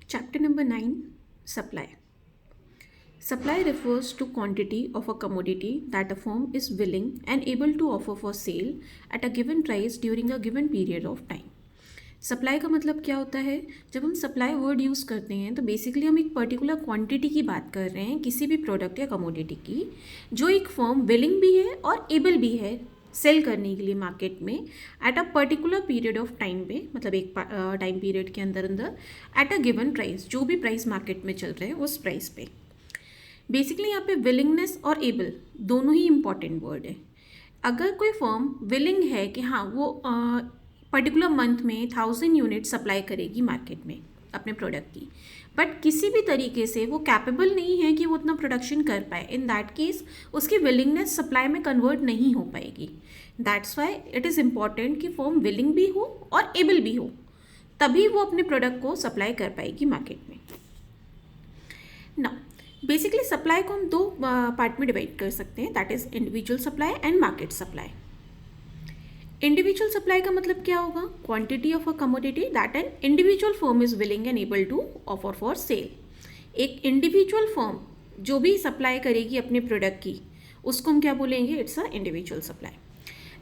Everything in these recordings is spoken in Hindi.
Chapter number 9, Supply. Supply refers to quantity of a commodity that a firm is willing and able to offer for sale at a given price during a given period of time. Supply का मतलब क्या होता है? जब हम सप्लाई वर्ड यूज़ करते हैं तो बेसिकली हम एक पर्टिकुलर क्वांटिटी की बात कर रहे हैं किसी भी प्रोडक्ट या कमोडिटी की, जो एक फर्म विलिंग भी है और एबल भी है सेल करने के लिए मार्केट में eight a particular period of time पे, मतलब एक टाइम पीरियड के अंदर अंदर एट अ गिवन प्राइस, जो भी प्राइस मार्केट में चल रहे हैं उस प्राइस पे। बेसिकली यहाँ पे विलिंगनेस और एबल दोनों ही इम्पॉर्टेंट वर्ड है। अगर कोई फर्म विलिंग है कि हाँ वो पर्टिकुलर मंथ में 1000 यूनिट सप्लाई करेगी मार्केट में अपने प्रोडक्ट की, बट किसी भी तरीके से वो कैपेबल नहीं है कि वो उतना प्रोडक्शन कर पाए, इन दैट केस उसकी विलिंगनेस सप्लाई में कन्वर्ट नहीं हो पाएगी। That's why it is important कि फर्म विलिंग भी हो और एबल भी हो, तभी वो अपने प्रोडक्ट को सप्लाई कर पाएगी मार्केट में। ना बेसिकली सप्लाई को हम दो पार्ट में डिवाइड कर सकते हैं, that is individual supply and market supply. Individual supply का मतलब क्या होगा? Quantity of a commodity that an individual firm is willing and able to offer for sale. एक इंडिविजुअल फर्म जो भी सप्लाई करेगी अपने प्रोडक्ट की, उसको हम क्या बोलेंगे? It's a individual supply.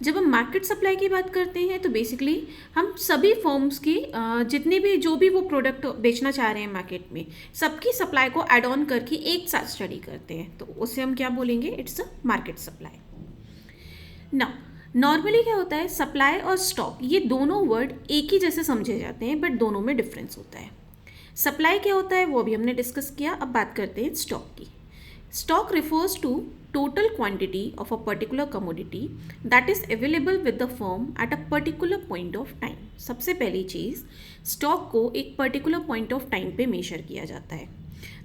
जब हम मार्केट सप्लाई की बात करते हैं तो बेसिकली हम सभी फर्म्स की जितने भी जो भी वो प्रोडक्ट बेचना चाह रहे हैं मार्केट में, सबकी सप्लाई को एड ऑन करके एक साथ स्टडी करते हैं, तो उससे हम क्या बोलेंगे? It's a market supply. ना नॉर्मली क्या होता है, सप्लाई और स्टॉक ये दोनों वर्ड एक ही जैसे समझे जाते हैं, बट दोनों में डिफरेंस होता है। सप्लाई क्या होता है वो अभी हमने डिस्कस किया, अब बात करते हैं स्टॉक की। Stock refers to total quantity of a particular commodity that is available with the firm at a particular point of time. सबसे पहली चीज़, स्टॉक को एक पर्टिकुलर पॉइंट ऑफ टाइम पे मेजर किया जाता है,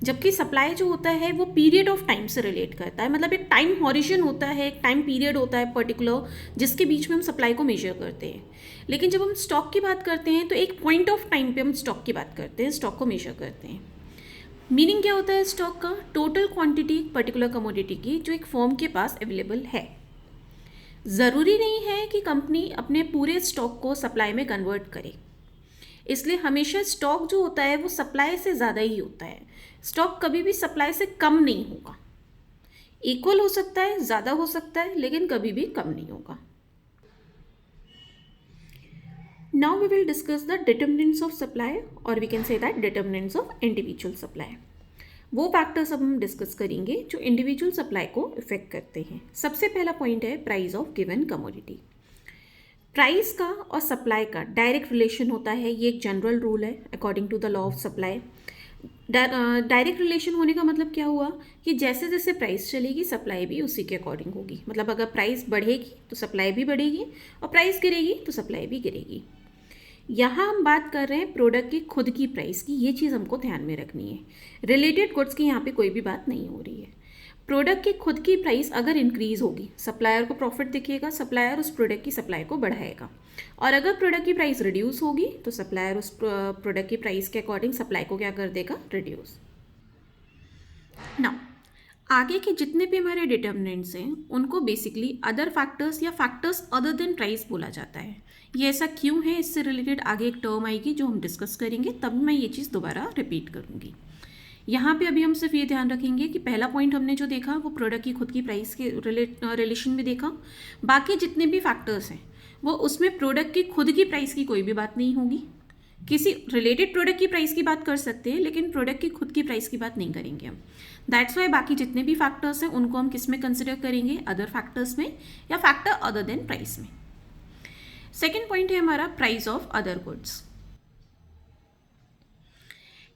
जबकि सप्लाई जो होता है वो पीरियड ऑफ टाइम से रिलेट करता है, मतलब एक टाइम हॉरिजन होता है, एक टाइम पीरियड होता है पर्टिकुलर, जिसके बीच में हम सप्लाई को मेजर करते हैं। लेकिन जब हम स्टॉक की बात करते हैं तो एक पॉइंट ऑफ टाइम पे हम स्टॉक की बात करते हैं, स्टॉक को मेजर करते हैं। मीनिंग क्या होता है स्टॉक का? टोटल क्वांटिटी पर्टिकुलर कमोडिटी की जो एक फर्म के पास अवेलेबल है। ज़रूरी नहीं है कि कंपनी अपने पूरे स्टॉक को सप्लाई में कन्वर्ट करे, इसलिए हमेशा स्टॉक जो होता है वो सप्लाई से ज़्यादा ही होता है। स्टॉक कभी भी सप्लाई से कम नहीं होगा, इक्वल हो सकता है, ज़्यादा हो सकता है, लेकिन कभी भी कम नहीं होगा। Now we will discuss the determinants of supply, और we can say that determinants of individual supply. वो फैक्टर्स अब हम डिस्कस करेंगे जो इंडिविजुअल सप्लाई को इफेक्ट करते हैं। सबसे पहला पॉइंट है price of given commodity. Price का और सप्लाई का डायरेक्ट रिलेशन होता है, ये एक जनरल रूल है according to the law of supply. Direct relation होने का मतलब क्या हुआ कि जैसे जैसे प्राइस चलेगी सप्लाई भी उसी के अकॉर्डिंग होगी, मतलब अगर प्राइस बढ़ेगी तो सप्लाई भी बढ़ेगी और प्राइस गिरेगी तो सप्लाई भी गिरेगी। यहाँ हम बात कर रहे हैं प्रोडक्ट की खुद की प्राइस की, ये चीज़ हमको ध्यान में रखनी है। रिलेटेड गुड्स की यहाँ पे कोई भी बात नहीं हो रही है। प्रोडक्ट की खुद की प्राइस अगर इंक्रीज़ होगी, सप्लायर को प्रॉफिट दिखेगा, सप्लायर उस प्रोडक्ट की सप्लाई को बढ़ाएगा, और अगर प्रोडक्ट की प्राइस रिड्यूस होगी तो सप्लायर उस प्रोडक्ट की प्राइस के अकॉर्डिंग सप्लाई को क्या कर देगा? रिड्यूस। नाउ आगे के जितने भी हमारे डिटर्मिनेंट्स हैं उनको बेसिकली अदर फैक्टर्स या फैक्टर्स अदर देन प्राइस बोला जाता है। ये ऐसा क्यों है, इससे रिलेटेड आगे एक टर्म आएगी जो हम डिस्कस करेंगे, तब मैं ये चीज़ दोबारा रिपीट करूँगी। यहाँ पे अभी हम सिर्फ ये ध्यान रखेंगे कि पहला पॉइंट हमने जो देखा वो प्रोडक्ट की खुद की प्राइस के रिलेशन में देखा। बाकी जितने भी फैक्टर्स हैं वो उसमें प्रोडक्ट की खुद की प्राइस की कोई भी बात नहीं होगी। किसी रिलेटेड प्रोडक्ट की प्राइस की बात कर सकते हैं, लेकिन प्रोडक्ट की खुद की प्राइस की बात नहीं करेंगे हम। दैट्स वाई बाकी जितने भी फैक्टर्स हैं उनको हम किस में कंसिडर करेंगे? अदर फैक्टर्स में या फैक्टर अदर देन प्राइस में। सेकेंड पॉइंट है हमारा price of other goods.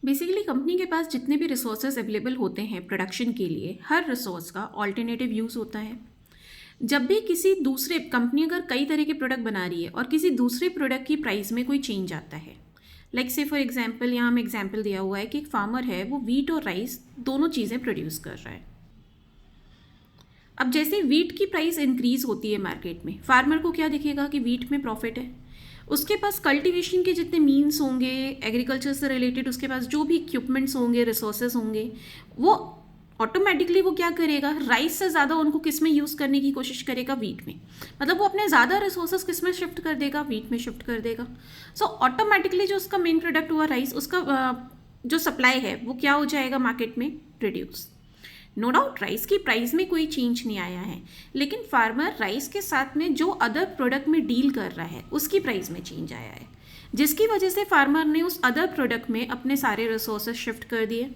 Basically company के पास जितने भी रिसोर्सेज अवेलेबल होते हैं प्रोडक्शन के लिए, हर रिसोर्स का ऑल्टरनेटिव यूज़ होता है। जब भी किसी दूसरे कंपनी अगर कई तरह के प्रोडक्ट बना रही है और किसी दूसरे प्रोडक्ट की प्राइस में कोई चेंज आता है, लाइक से फॉर एग्जांपल यहाँ हमें एग्जांपल दिया हुआ है कि एक फार्मर है, वो वीट और राइस दोनों चीज़ें प्रोड्यूस कर रहा है। अब जैसे वीट की प्राइस इंक्रीज़ होती है मार्केट में, फार्मर को क्या दिखेगा कि वीट में प्रॉफिट है, उसके पास कल्टीवेशन के जितने मीन्स होंगे, एग्रीकल्चर से रिलेटेड उसके पास जो भी इक्विपमेंट्स होंगे, रिसोर्सेज होंगे, वो ऑटोमेटिकली वो क्या करेगा? राइस से ज़्यादा उनको किस में यूज़ करने की कोशिश करेगा? वीट में। मतलब वो अपने ज़्यादा रिसोर्सेज किस में शिफ्ट कर देगा? वीट में शिफ्ट कर देगा। सो ऑटोमेटिकली जो उसका मेन प्रोडक्ट हुआ राइस, उसका जो सप्लाई है वो क्या हो जाएगा मार्केट में, रिड्यूस। नो डाउट राइस की प्राइस में कोई चेंज नहीं आया है, लेकिन फार्मर राइस के साथ में जो अदर प्रोडक्ट में डील कर रहा है उसकी प्राइस में चेंज आया है, जिसकी वजह से फार्मर ने उस अदर प्रोडक्ट में अपने सारे रिसोर्सेज शिफ्ट कर दिए,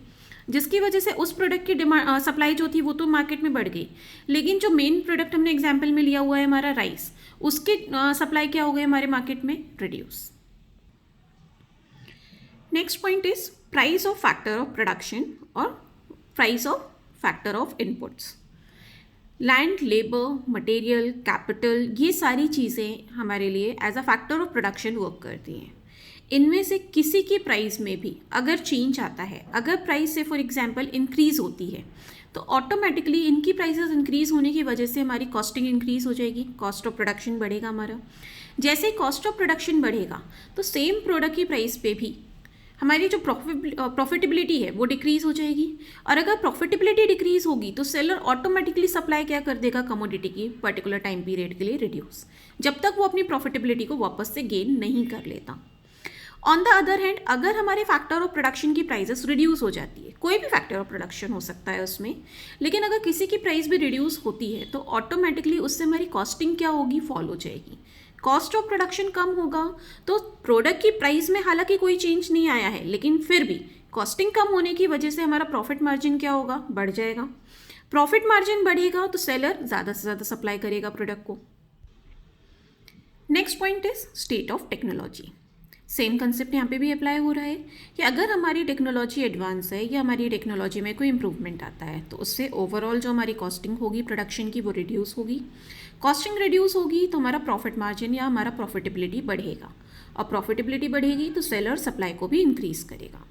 जिसकी वजह से उस प्रोडक्ट की डिमांड सप्लाई जो थी वो तो मार्केट में बढ़ गई, लेकिन जो मेन प्रोडक्ट हमने एग्जाम्पल में लिया हुआ है हमारा राइस, उसकी सप्लाई क्या हो गई हमारे मार्केट में, reduce. Next point is price of factor of production और price of factor of inputs. Land, labour, material, capital, ये सारी चीज़ें हमारे लिए as a factor of production work करती हैं। इनमें से किसी की प्राइस में भी अगर चेंज आता है, अगर प्राइस से फॉर एग्जांपल इंक्रीज़ होती है, तो ऑटोमेटिकली इनकी प्राइसेस इंक्रीज़ होने की वजह से हमारी कॉस्टिंग इंक्रीज़ हो जाएगी, कॉस्ट ऑफ प्रोडक्शन बढ़ेगा हमारा। जैसे ही कॉस्ट ऑफ प्रोडक्शन बढ़ेगा तो सेम प्रोडक्ट की प्राइस पे भी हमारी जो प्रॉफिटेबिलिटी है वो डिक्रीज़ हो जाएगी, और अगर प्रॉफिटेबिलिटी डिक्रीज़ होगी तो सेलर ऑटोमेटिकली सप्लाई क्या कर देगा, कमोडिटी की पर्टिकुलर टाइम पीरियड के लिए रिड्यूस, जब तक वो अपनी प्रॉफिटेबिलिटी को वापस से गेन नहीं कर लेता। ऑन द अदर हैंड, अगर हमारे फैक्टर ऑफ प्रोडक्शन की प्राइसेस रिड्यूस हो जाती है, कोई भी फैक्टर ऑफ प्रोडक्शन हो सकता है उसमें, लेकिन अगर किसी की प्राइस भी रिड्यूस होती है तो ऑटोमेटिकली उससे हमारी कॉस्टिंग क्या होगी, फॉल हो जाएगी। कॉस्ट ऑफ प्रोडक्शन कम होगा तो प्रोडक्ट की प्राइस में हालांकि कोई चेंज नहीं आया है, लेकिन फिर भी कॉस्टिंग कम होने की वजह से हमारा प्रॉफिट मार्जिन क्या होगा, बढ़ जाएगा। प्रॉफिट मार्जिन बढ़ेगा तो सेलर ज़्यादा से ज़्यादा सप्लाई करेगा प्रोडक्ट को। Next point is state of technology. Same concept यहाँ पे भी अप्लाई हो रहा है कि अगर हमारी टेक्नोलॉजी एडवांस है या हमारी टेक्नोलॉजी में कोई इंप्रूवमेंट आता है तो उससे ओवरऑल जो हमारी कॉस्टिंग होगी प्रोडक्शन की वो रिड्यूस होगी। कॉस्टिंग रिड्यूस होगी तो हमारा प्रॉफिट मार्जिन या हमारा प्रॉफिटेबिलिटी बढ़ेगा, और प्रॉफिटेबिलिटी बढ़ेगी तो सेलर सप्लाई को भी इंक्रीज करेगा।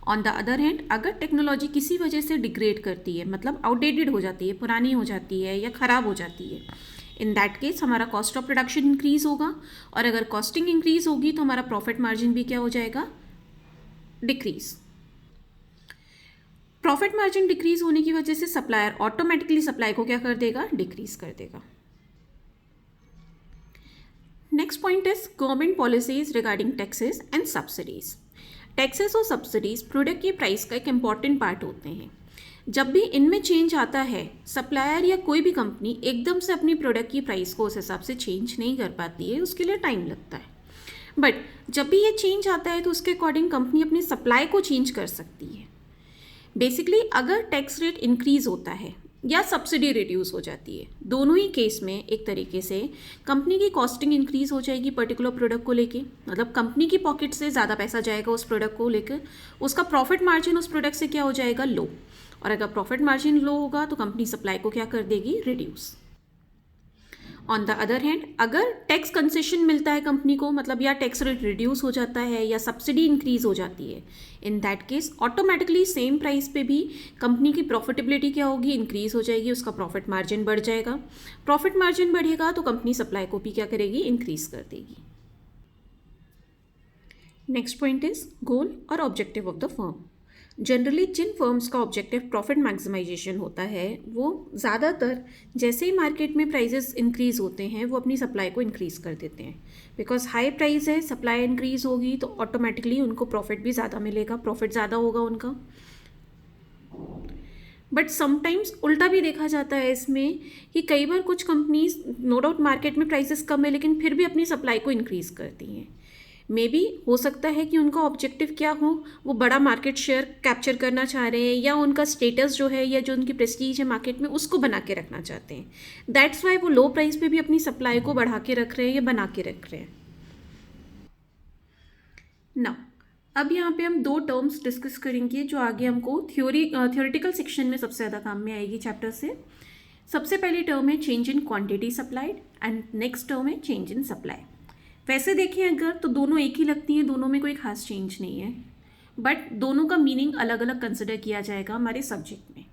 ऑन द अदर हैंड, अगर टेक्नोलॉजी किसी वजह से डिग्रेड करती है, मतलब आउटडेटेड हो जाती है, पुरानी हो जाती है या ख़राब हो जाती है, इन दैट केस हमारा कॉस्ट ऑफ प्रोडक्शन इंक्रीज होगा, और अगर कॉस्टिंग इंक्रीज होगी तो हमारा प्रॉफिट मार्जिन भी क्या हो जाएगा, डिक्रीज। प्रॉफिट मार्जिन डिक्रीज होने की वजह से सप्लायर ऑटोमेटिकली सप्लाई को क्या कर देगा, डिक्रीज कर देगा। Next point is government policies regarding taxes and subsidies. Taxes और सब्सिडीज प्रोडक्ट की प्राइस का एक इंपॉर्टेंट पार्ट होते हैं। जब भी इनमें चेंज आता है, सप्लायर या कोई भी कंपनी एकदम से अपनी प्रोडक्ट की प्राइस को उस हिसाब से चेंज नहीं कर पाती है, उसके लिए टाइम लगता है। बट जब भी ये चेंज आता है तो उसके अकॉर्डिंग कंपनी अपनी सप्लाई को चेंज कर सकती है। बेसिकली अगर टैक्स रेट इंक्रीज होता है या सब्सिडी रिड्यूस हो जाती है, दोनों ही केस में एक तरीके से कंपनी की कॉस्टिंग इंक्रीज हो जाएगी पर्टिकुलर प्रोडक्ट को लेके, मतलब कंपनी की पॉकेट से ज़्यादा पैसा जाएगा उस प्रोडक्ट को लेकर, उसका प्रॉफिट मार्जिन उस प्रोडक्ट से क्या हो जाएगा, लो, और अगर प्रॉफिट मार्जिन लो होगा तो कंपनी सप्लाई को क्या कर देगी, reduce. On the other hand, अगर टैक्स कंसेशन मिलता है कंपनी को, मतलब या टैक्स रेट रिड्यूस हो जाता है या सब्सिडी इंक्रीज हो जाती है, in that case automatically same price पे भी कंपनी की प्रॉफिटेबिलिटी क्या होगी, इंक्रीज हो जाएगी, उसका प्रॉफिट मार्जिन बढ़ जाएगा। प्रॉफिट मार्जिन बढ़ेगा तो कंपनी सप्लाई को भी क्या करेगी, इंक्रीज कर देगी। नेक्स्ट पॉइंट इज गोल और objective of the firm. Generally जिन फर्म्स का ऑब्जेक्टिव प्रॉफिट मैक्सिमाइजेशन होता है वो ज़्यादातर जैसे ही मार्केट में प्राइसेस इंक्रीज़ होते हैं वो अपनी सप्लाई को इंक्रीज़ कर देते हैं, बिकॉज हाई प्राइस है, सप्लाई इंक्रीज़ होगी तो ऑटोमेटिकली उनको प्रॉफिट भी ज़्यादा मिलेगा, प्रॉफिट ज़्यादा होगा उनका। बट समटाइम्स उल्टा भी देखा जाता है इसमें कि कई बार कुछ कंपनीज नो डाउट मार्केट में प्राइसेस कम है लेकिन फिर भी अपनी सप्लाई को इंक्रीज़ करती हैं। मे बी हो सकता है कि उनका ऑब्जेक्टिव क्या हो, वो बड़ा मार्केट शेयर कैप्चर करना चाह रहे हैं या उनका स्टेटस जो है या जो उनकी प्रेस्टीज है मार्केट में उसको बना के रखना चाहते हैं। दैट्स वाई वो लो प्राइस पे भी अपनी सप्लाई को बढ़ा के रख रहे हैं या बना के रख रहे हैं। ना अब यहाँ पे हम दो टर्म्स डिस्कस करेंगे जो आगे हमको थ्योरेटिकल सेक्शन में सबसे ज़्यादा काम में आएगी चैप्टर से। सबसे पहली टर्म है change in quantity supplied and next term है चेंज इन सप्लाई। वैसे देखें अगर तो दोनों एक ही लगती हैं, दोनों में कोई खास चेंज नहीं है, बट दोनों का मीनिंग अलग अलग कंसिडर किया जाएगा हमारे सब्जेक्ट में।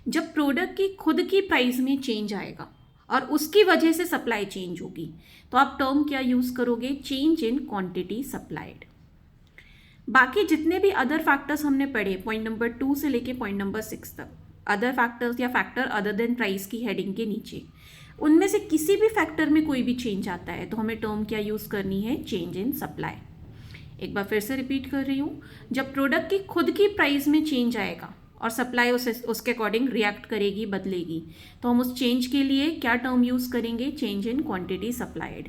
जब प्रोडक्ट की खुद की प्राइस में चेंज आएगा और उसकी वजह से सप्लाई चेंज होगी तो आप टर्म क्या यूज़ करोगे, चेंज इन क्वांटिटी सप्लाइड। बाकी जितने भी अदर फैक्टर्स हमने पढ़े पॉइंट नंबर 2 से लेके पॉइंट नंबर 6 तक, अदर फैक्टर्स या फैक्टर अदर देन प्राइस की हेडिंग के नीचे, उनमें से किसी भी फैक्टर में कोई भी चेंज आता है तो हमें टर्म क्या यूज़ करनी है, चेंज इन सप्लाई। एक बार फिर से रिपीट कर रही हूँ, जब प्रोडक्ट की खुद की प्राइस में चेंज आएगा और सप्लाई उसके अकॉर्डिंग रिएक्ट करेगी, बदलेगी, तो हम उस चेंज के लिए क्या टर्म यूज़ करेंगे? Change in quantity supplied.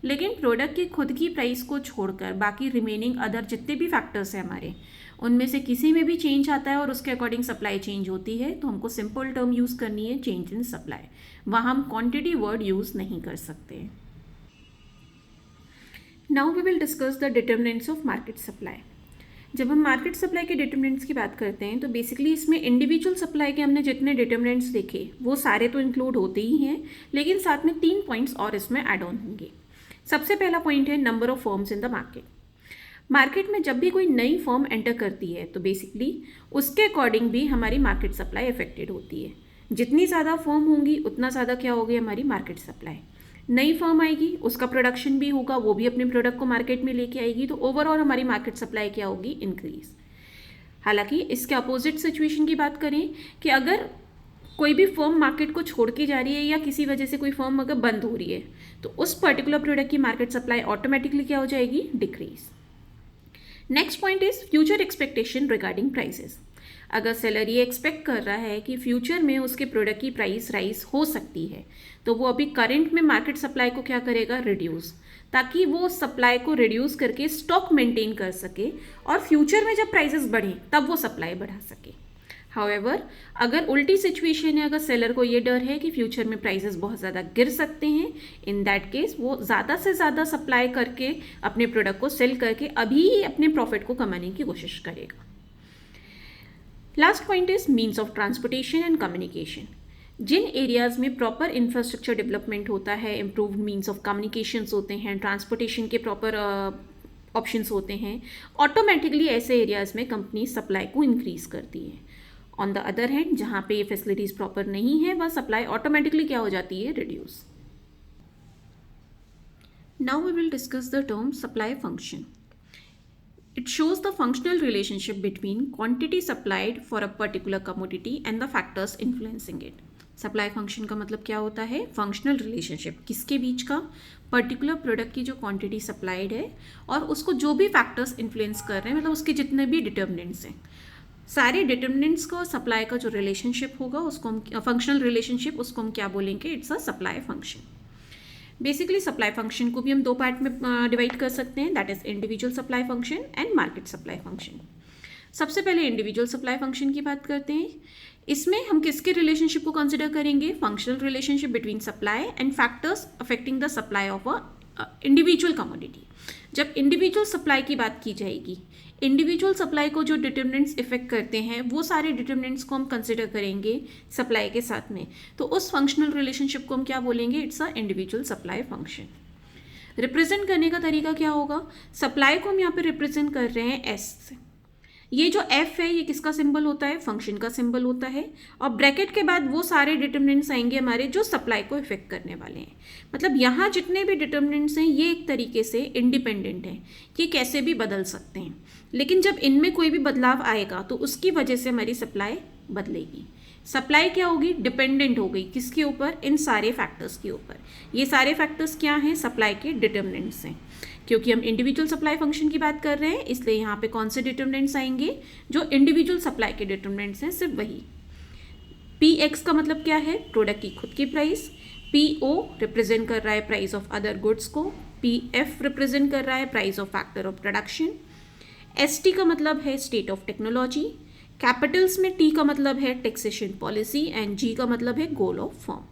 लेकिन प्रोडक्ट की खुद की प्राइस को छोड़कर बाकी रिमेनिंग अदर जितने भी फैक्टर्स हैं हमारे, उनमें से किसी में भी चेंज आता है और उसके अकॉर्डिंग सप्लाई चेंज होती है, तो हमको सिंपल टर्म यूज़ करनी है चेंज इन सप्लाई। वहाँ हम क्वांटिटी वर्ड यूज़ नहीं कर सकते। Now we will discuss the determinants of market supply. जब हम मार्केट सप्लाई के डिटर्मिनेंट्स की बात करते हैं तो बेसिकली इसमें इंडिविजुअल सप्लाई के हमने जितने डिटर्मिनेंट्स देखे वो सारे तो इंक्लूड होते ही हैं, लेकिन साथ में 3 पॉइंट्स और इसमें ऐड ऑन होंगे। सबसे पहला पॉइंट है number of firms in the market. Market में जब भी कोई नई फर्म एंटर करती है तो बेसिकली उसके अकॉर्डिंग भी हमारी मार्केट सप्लाई अफेक्टेड होती है। जितनी ज़्यादा फर्म होंगी उतना ज़्यादा क्या होगी हमारी मार्केट सप्लाई। नई फर्म आएगी, उसका प्रोडक्शन भी होगा, वो भी अपने प्रोडक्ट को मार्केट में लेके आएगी, तो ओवरऑल हमारी मार्केट सप्लाई क्या होगी? इंक्रीज। हालांकि इसके अपोजिट सिचुएशन की बात करें कि अगर कोई भी फर्म मार्केट को छोड़ के जा रही है या किसी वजह से कोई फर्म अगर बंद हो रही है तो उस पर्टिकुलर प्रोडक्ट की मार्केट सप्लाई ऑटोमेटिकली क्या हो जाएगी? Decrease. Next point is future expectation regarding prices. अगर सेलर ये एक्सपेक्ट कर रहा है कि फ्यूचर में उसके प्रोडक्ट की प्राइस राइज हो सकती है, तो वो अभी करंट में मार्केट सप्लाई को क्या करेगा? रिड्यूस, ताकि वो सप्लाई को रिड्यूस करके स्टॉक मेंटेन कर सके और फ्यूचर में जब प्राइसेस बढ़ें तब वो सप्लाई बढ़ा सके। हाउएवर, अगर उल्टी सिचुएशन है, अगर सेलर को ये डर है कि फ्यूचर में प्राइसेस बहुत ज़्यादा गिर सकते हैं, इन दैट केस वो ज़्यादा से ज़्यादा सप्लाई करके अपने प्रोडक्ट को सेल करके अभी अपने प्रॉफिट को कमाने की कोशिश करेगा। Last point is means of transportation and communication. जिन एरियाज में प्रॉपर इंफ्रास्ट्रक्चर डेवलपमेंट होता है, इम्प्रूव्ड मीन्स ऑफ कम्युनिकेशंस होते हैं, ट्रांसपोर्टेशन के प्रॉपर ऑप्शंस होते हैं, ऑटोमेटिकली ऐसे एरियाज में कंपनी सप्लाई को इंक्रीज करती है। ऑन द अदर हैंड, जहाँ पे ये फैसिलिटीज़ प्रॉपर नहीं है, वह सप्लाई ऑटोमेटिकली क्या हो जाती है? Reduce. Now we will discuss the term supply function. It shows the functional relationship between quantity supplied for a particular commodity and the factors influencing it. Supply function का मतलब क्या होता है? Functional relationship. किसके बीच का? पर्टिकुलर प्रोडक्ट की जो क्वांटिटी सप्लाइड है और उसको जो भी फैक्टर्स इन्फ्लुएंस कर रहे हैं, मतलब उसके जितने भी डिटर्मिनेंट्स हैं, सारे डिटर्मिनेंट्स का सप्लाई का जो रिलेशनशिप होगा उसको हम फंक्शनल रिलेशनशिप, उसको हम क्या बोलेंगे? It's a supply function. Basically supply function को भी हम 2 पार्ट में डिवाइड कर सकते हैं, that is individual supply function and market supply function. सबसे पहले इंडिविजुअल सप्लाई फंक्शन की बात करते हैं। इसमें हम किसके रिलेशनशिप को कंसिडर करेंगे? Functional relationship between supply and factors affecting the supply of a individual commodity. जब इंडिविजुअल सप्लाई की बात की जाएगी, इंडिविजुअल सप्लाई को जो डिटर्मिनेंट्स इफेक्ट करते हैं वो सारे डिटर्मिनेंट्स को हम कंसिडर करेंगे सप्लाई के साथ में, तो उस फंक्शनल रिलेशनशिप को हम क्या बोलेंगे? It's a individual supply function. Represent करने का तरीका क्या होगा? सप्लाई को हम यहाँ पे रिप्रेजेंट कर रहे हैं एस से। ये जो एफ है ये किसका सिंबल होता है? फंक्शन का सिंबल होता है, और ब्रैकेट के बाद वो सारे डिटर्मिनेंट्स आएंगे हमारे जो सप्लाई को इफेक्ट करने वाले हैं। मतलब यहाँ जितने भी डिटर्मिनेंट्स हैं ये एक तरीके से इंडिपेंडेंट हैं, ये कैसे भी बदल सकते हैं, लेकिन जब इनमें कोई भी बदलाव आएगा तो उसकी वजह से हमारी सप्लाई बदलेगी। सप्लाई क्या होगी? डिपेंडेंट हो गई किसके ऊपर? इन सारे फैक्टर्स के ऊपर। ये सारे फैक्टर्स क्या हैं? सप्लाई के डिटर्मिनेंट्स हैं। क्योंकि हम इंडिविजुअल सप्लाई फंक्शन की बात कर रहे हैं इसलिए यहाँ पे कौन से डिटर्मिनेंट्स आएंगे? जो इंडिविजुअल सप्लाई के डिटर्मिनेंट्स हैं, सिर्फ वही। पी एक्स का मतलब क्या है? प्रोडक्ट की खुद की प्राइस। पी ओ रिप्रेजेंट कर रहा है प्राइस ऑफ अदर गुड्स को। पी एफ रिप्रेजेंट कर रहा है price of factor of production. S T का मतलब है स्टेट ऑफ टेक्नोलॉजी। कैपिटल्स में टी का मतलब है टैक्सेशन पॉलिसी एंड जी का मतलब है गोल ऑफ फर्म।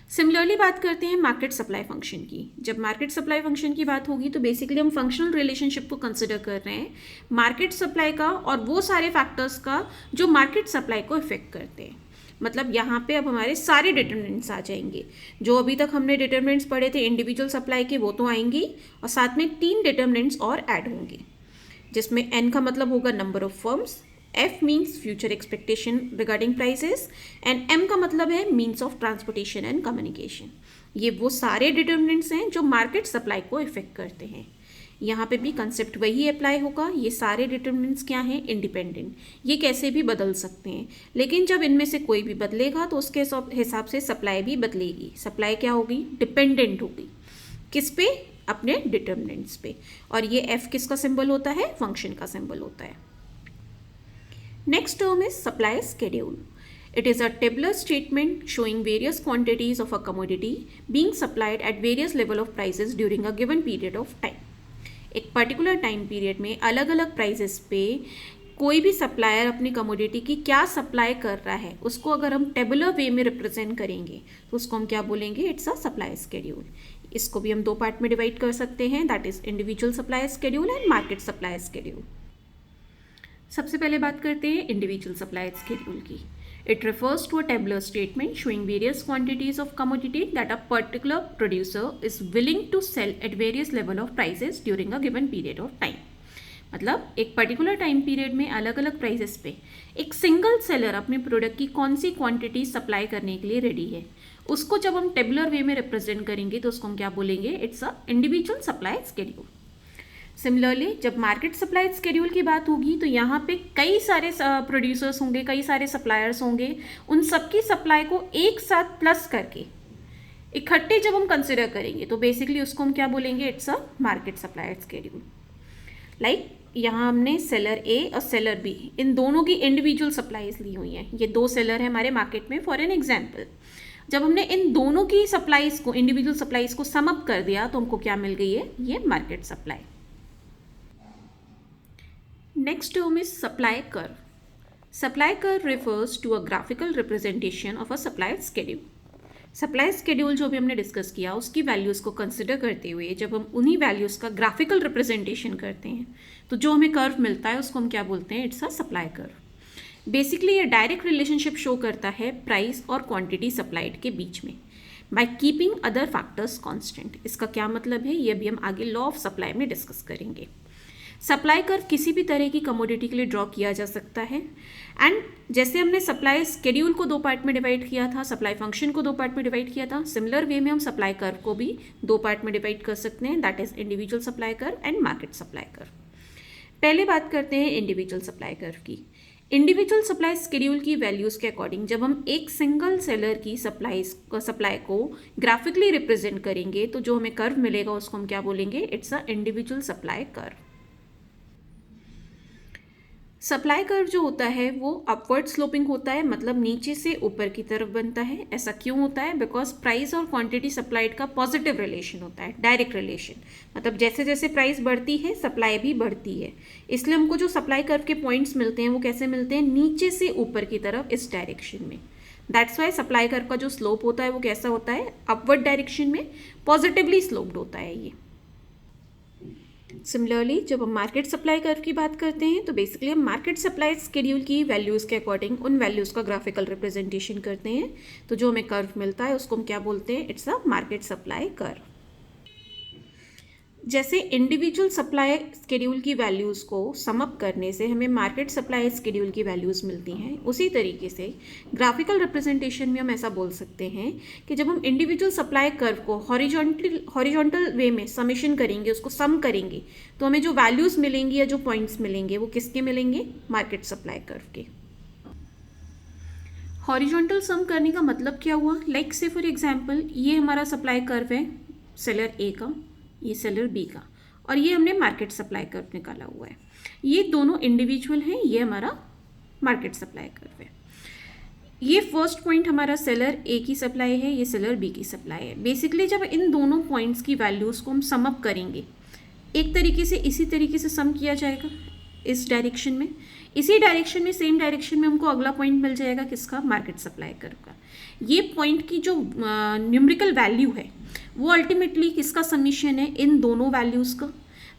सिमिलरली बात करते हैं मार्केट सप्लाई फंक्शन की। जब मार्केट सप्लाई फंक्शन की बात होगी तो बेसिकली हम फंक्शनल रिलेशनशिप को कंसिडर कर रहे हैं मार्केट सप्लाई का और वो सारे फैक्टर्स का जो मार्केट सप्लाई को इफेक्ट करते हैं। मतलब यहाँ पे अब हमारे सारे डिटर्मिनेंट्स आ जाएंगे। जो अभी तक हमने डिटर्मिनेंट्स पढ़े थे इंडिविजुअल सप्लाई के वो तो आएंगे, और साथ में 3 डिटर्मिनेंट्स और ऐड होंगे, जिसमें एन का मतलब होगा number of firms, F means future expectation regarding prices and M का मतलब है means of transportation and communication। ये वो सारे डिटर्मिनेंट्स हैं जो मार्केट सप्लाई को इफेक्ट करते हैं। यहाँ पे भी कंसेप्ट वही अप्लाई होगा। ये सारे डिटर्मिनेंट्स क्या हैं? इंडिपेंडेंट। ये कैसे भी बदल सकते हैं, लेकिन जब इनमें से कोई भी बदलेगा तो उसके हिसाब से सप्लाई भी बदलेगी। सप्लाई क्या होगी? डिपेंडेंट होगी। किस पे? अपने डिटर्मिनेंट्स पे, और ये एफ किसका सिंबल होता है, फंक्शन का सिंबल होता है। Next term is supply schedule. It is a tabular statement showing various quantities of a commodity being supplied at various level of prices during a given period of time. एक पर्टिकुलर टाइम पीरियड में अलग अलग प्राइसेस पे कोई भी सप्लायर अपनी कमोडिटी की क्या सप्लाई कर रहा है उसको अगर हम टेबुलर वे में रिप्रेजेंट करेंगे तो उसको हम क्या बोलेंगे, इट्स अ सप्लाई स्केड्यूल. इसको भी हम दो पार्ट में डिवाइड कर सकते हैं, that is individual supply schedule and market supply schedule. सबसे पहले बात करते हैं इंडिविजुअल सप्लाई स्केड्यूल की. It refers to a tabular statement showing various quantities of commodity that a particular producer is willing to sell at various level of prices during a given period of time. मतलब एक पर्टिकुलर टाइम पीरियड में अलग अलग प्राइसेस पे एक सिंगल सेलर अपने प्रोडक्ट की कौन सी क्वांटिटी सप्लाई करने के लिए रेडी है, उसको जब हम टेबुलर वे में रिप्रेजेंट करेंगे तो उसको हम क्या बोलेंगे, it's a individual supply schedule. Similarly जब मार्केट सप्लाई स्केड्यूल की बात होगी तो यहाँ पे कई सारे प्रोड्यूसर्स होंगे, कई सारे सप्लायर्स होंगे, उन सबकी सप्लाई को एक साथ प्लस करके इकट्ठे जब हम कंसिडर करेंगे तो बेसिकली उसको हम क्या बोलेंगे, it's a market supply schedule. Like यहाँ हमने सेलर ए और सेलर बी इन दोनों की इंडिविजुअल सप्लाईज ली हुई हैं. ये दो सेलर हैं हमारे मार्केट में. फॉर एन एग्जाम्पल जब हमने इन दोनों की सप्लाईज को, इंडिविजुअल सप्लाईज को सम अप कर दिया तो हमको क्या मिल गई है, ये market supply. Next term is supply curve. Supply curve refers to a graphical representation of a supply schedule. Supply schedule जो भी हमने डिस्कस किया उसकी वैल्यूज़ को कंसिडर करते हुए जब हम उन्हीं वैल्यूज़ का ग्राफिकल रिप्रेजेंटेशन करते हैं तो जो हमें कर्व मिलता है उसको हम क्या बोलते हैं, it's a supply curve. Basically ये डायरेक्ट रिलेशनशिप शो करता है प्राइस और क्वांटिटी सप्लाइड के बीच में by keeping other factors constant. इसका क्या मतलब है, ये भी हम आगे लॉ ऑफ सप्लाई में डिस्कस करेंगे. सप्लाई कर्व किसी भी तरह की कमोडिटी के लिए ड्रॉ किया जा सकता है. एंड जैसे हमने सप्लाई स्केड्यूल को दो पार्ट में डिवाइड किया था, सप्लाई फंक्शन को दो पार्ट में डिवाइड किया था, सिमिलर वे में हम सप्लाई कर्व को भी दो पार्ट में डिवाइड कर सकते हैं, that is individual supply curve and market supply curve. पहले बात करते हैं इंडिविजुअल सप्लाई कर्व की. इंडिविजुअल सप्लाई स्केड्यूल की वैल्यूज़ के अकॉर्डिंग जब हम एक सिंगल सेलर की सप्लाई को ग्राफिकली रिप्रेजेंट करेंगे तो जो हमें कर्व मिलेगा उसको हम क्या बोलेंगे, it's a individual supply curve. Supply curve जो होता है वो अपवर्ड स्लोपिंग होता है, मतलब नीचे से ऊपर की तरफ बनता है. ऐसा क्यों होता है, बिकॉज प्राइस और क्वांटिटी सप्लाइड का पॉजिटिव रिलेशन होता है, डायरेक्ट रिलेशन. मतलब जैसे जैसे प्राइस बढ़ती है सप्लाई भी बढ़ती है. इसलिए हमको जो सप्लाई कर्व के पॉइंट्स मिलते हैं वो कैसे मिलते हैं, नीचे से ऊपर की तरफ इस डायरेक्शन में. दैट्स वाई सप्लाई कर्व का जो स्लोप होता है वो कैसा होता है, अपवर्ड डायरेक्शन में पॉजिटिवली स्लोप्ड होता है ये. सिमिलरली जब हम मार्केट सप्लाई कर्व की बात करते हैं तो बेसिकली हम मार्केट सप्लाई स्केड्यूल की वैल्यूज़ के अकॉर्डिंग उन वैल्यूज़ का ग्राफिकल रिप्रेजेंटेशन करते हैं. तो जो हमें कर्व मिलता है उसको हम क्या बोलते हैं, it's a market supply curve. जैसे इंडिविजुअल सप्लाई स्केड्यूल की वैल्यूज़ को सम अप करने से हमें मार्केट सप्लाई स्केड्यूल की वैल्यूज़ मिलती हैं, उसी तरीके से ग्राफिकल रिप्रेजेंटेशन में हम ऐसा बोल सकते हैं कि जब हम इंडिविजुअल सप्लाई कर्व को हॉरिजॉन्टल वे में समेशन करेंगे, उसको सम करेंगे तो हमें जो वैल्यूज़ मिलेंगी या जो पॉइंट्स मिलेंगे वो किसके मिलेंगे, मार्केट सप्लाई कर्व के. हॉरिजॉन्टल सम करने का मतलब क्या हुआ, लाइक से फॉर एग्जाम्पल ये हमारा सप्लाई कर्व है सेलर ए का, ये सेलर बी का, और ये हमने मार्केट सप्लाई कर्व निकाला हुआ है. ये दोनों इंडिविजुअल हैं, ये हमारा मार्केट सप्लाई कर्व है. ये फर्स्ट पॉइंट हमारा सेलर ए की सप्लाई है, ये सेलर बी की सप्लाई है. बेसिकली जब इन दोनों पॉइंट्स की वैल्यूज़ को हम सम अप करेंगे एक तरीके से, इसी तरीके से सम किया जाएगा इस डायरेक्शन में, इसी डायरेक्शन में, सेम डायरेक्शन में हमको अगला पॉइंट मिल जाएगा किसका, मार्केट सप्लाई कर्व का. ये पॉइंट की जो न्यूमेरिकल वैल्यू है वो अल्टीमेटली किसका समीशन है, इन दोनों वैल्यूज़ का.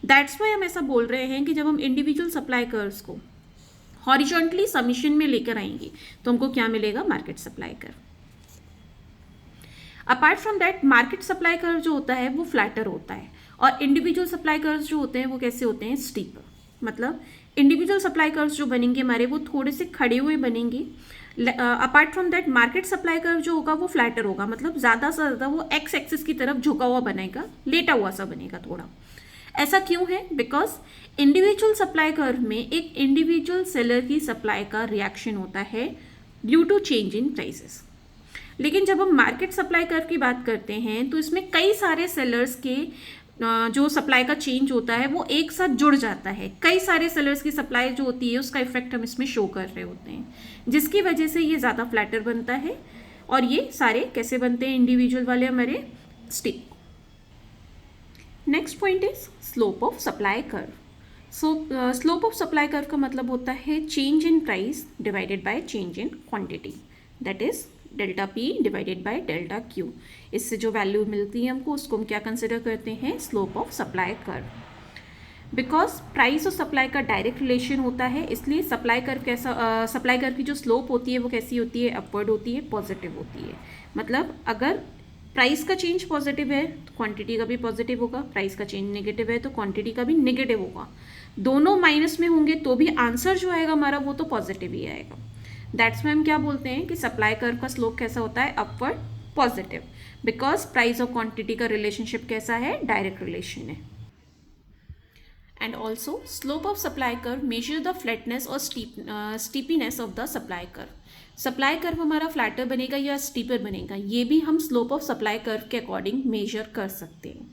दैट्स वाई हम ऐसा बोल रहे हैं कि जब हम इंडिविजुअल सप्लाई कर्व्स को हॉरिजॉन्टली समीशन में लेकर आएंगे तो हमको क्या मिलेगा, market supply curve. Apart from that market supply curve जो होता है वो फ्लैटर होता है और इंडिविजुअल सप्लाई कर्व्स जो होते हैं वो कैसे होते हैं, स्टीपर. मतलब इंडिविजुअल सप्लाई कर्व्स जो बनेंगे हमारे वो थोड़े से खड़े हुए बनेंगे. Apart from that market supply curve जो होगा वो फ्लैटर होगा, मतलब ज़्यादा से ज़्यादा वो एक्स एक्सिस की तरफ झुका हुआ बनेगा, लेटा हुआ सा बनेगा थोड़ा. ऐसा क्यों है, बिकॉज इंडिविजुअल सप्लाई कर्व में एक इंडिविजुअल सेलर की सप्लाई का रिएक्शन होता है due to change in prices. लेकिन जब हम मार्केट सप्लाई कर्व की बात करते हैं तो इसमें कई सारे सेलर्स के जो सप्लाई का चेंज होता है वो एक साथ जुड़ जाता है, कई सारे सेलर्स की सप्लाई जो होती है उसका इफेक्ट हम इसमें शो कर रहे होते हैं, जिसकी वजह से ये ज़्यादा फ्लैटर बनता है। और ये सारे कैसे बनते हैं इंडिविजुअल वाले हमारे stick. Next point is slope of supply curve. So slope of supply curve का मतलब होता है change in price divided by change in quantity, that is delta P divided by delta Q. इससे जो वैल्यू मिलती है हमको उसको हम क्या कंसिडर करते हैं, slope of supply curve. Because price और सप्लाई का डायरेक्ट रिलेशन होता है, इसलिए सप्लाई कर्व कैसा, सप्लाई कर्व की जो स्लोप होती है वो कैसी होती है, अपवर्ड होती है, पॉजिटिव होती है। मतलब अगर प्राइस का चेंज पॉजिटिव है तो क्वांटिटी का भी पॉजिटिव होगा, प्राइस का चेंज नेगेटिव है तो क्वांटिटी का भी नेगेटिव होगा। दोनों माइनस में होंगे तो भी आंसर जो आएगा हमारा वो तो पॉजिटिव ही आएगा। दैट्स में हम क्या बोलते हैं कि सप्लाई कर्व का स्लोप कैसा होता है, अपवर्ड पॉजिटिव, बिकॉज प्राइस और क्वांटिटी का रिलेशनशिप कैसा है, डायरेक्ट रिलेशन है। And also slope of supply curve measure the flatness और steepness of the supply curve. Supply curve हमारा फ्लैटर बनेगा या स्टीपर बनेगा, ये भी हम स्लोप ऑफ सप्लाई कर्व के अकॉर्डिंग मेजर कर सकते हैं।